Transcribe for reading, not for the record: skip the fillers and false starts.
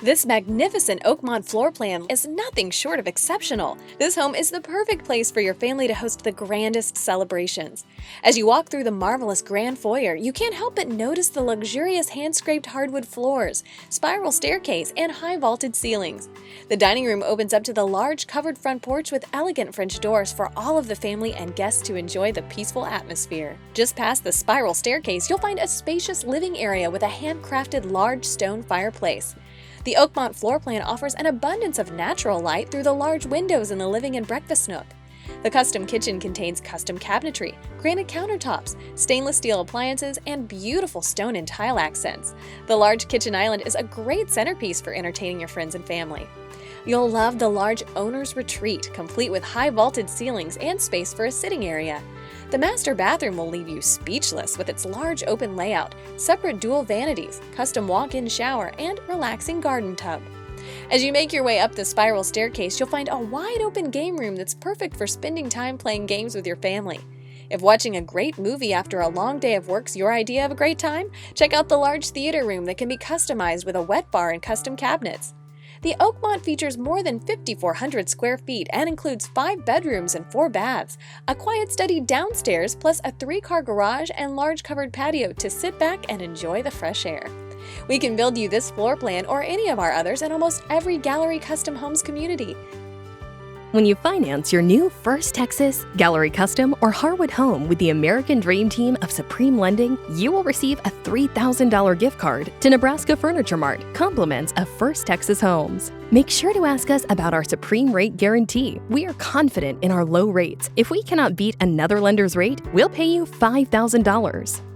This magnificent Oakmont floor plan is nothing short of exceptional. This home is the perfect place for your family to host the grandest celebrations. As you walk through the marvelous grand foyer, you can't help but notice the luxurious hand-scraped hardwood floors, spiral staircase, and high vaulted ceilings. The dining room opens up to the large covered front porch with elegant French doors for all of the family and guests to enjoy the peaceful atmosphere. Just past the spiral staircase, you'll find a spacious living area with a handcrafted large stone fireplace. The Oakmont floor plan offers an abundance of natural light through the large windows in the living and breakfast nook. The custom kitchen contains custom cabinetry, granite countertops, stainless steel appliances, and beautiful stone and tile accents. The large kitchen island is a great centerpiece for entertaining your friends and family. You'll love the large owner's retreat, complete with high vaulted ceilings and space for a sitting area. The master bathroom will leave you speechless with its large open layout, separate dual vanities, custom walk-in shower, and relaxing garden tub. As you make your way up the spiral staircase, you'll find a wide-open game room that's perfect for spending time playing games with your family. If watching a great movie after a long day of work's your idea of a great time, check out the large theater room that can be customized with a wet bar and custom cabinets. The Oakmont features more than 5,400 square feet and includes 5 bedrooms and 4 baths, a quiet study downstairs, plus a 3-car garage and large covered patio to sit back and enjoy the fresh air. We can build you this floor plan or any of our others in almost every Gallery Custom Homes community. When you finance your new First Texas, Gallery Custom, or Harwood home with the American Dream Team of Supreme Lending, you will receive a $3,000 gift card to Nebraska Furniture Mart, compliments of First Texas Homes. Make sure to ask us about our Supreme Rate Guarantee. We are confident in our low rates. If we cannot beat another lender's rate, we'll pay you $5,000.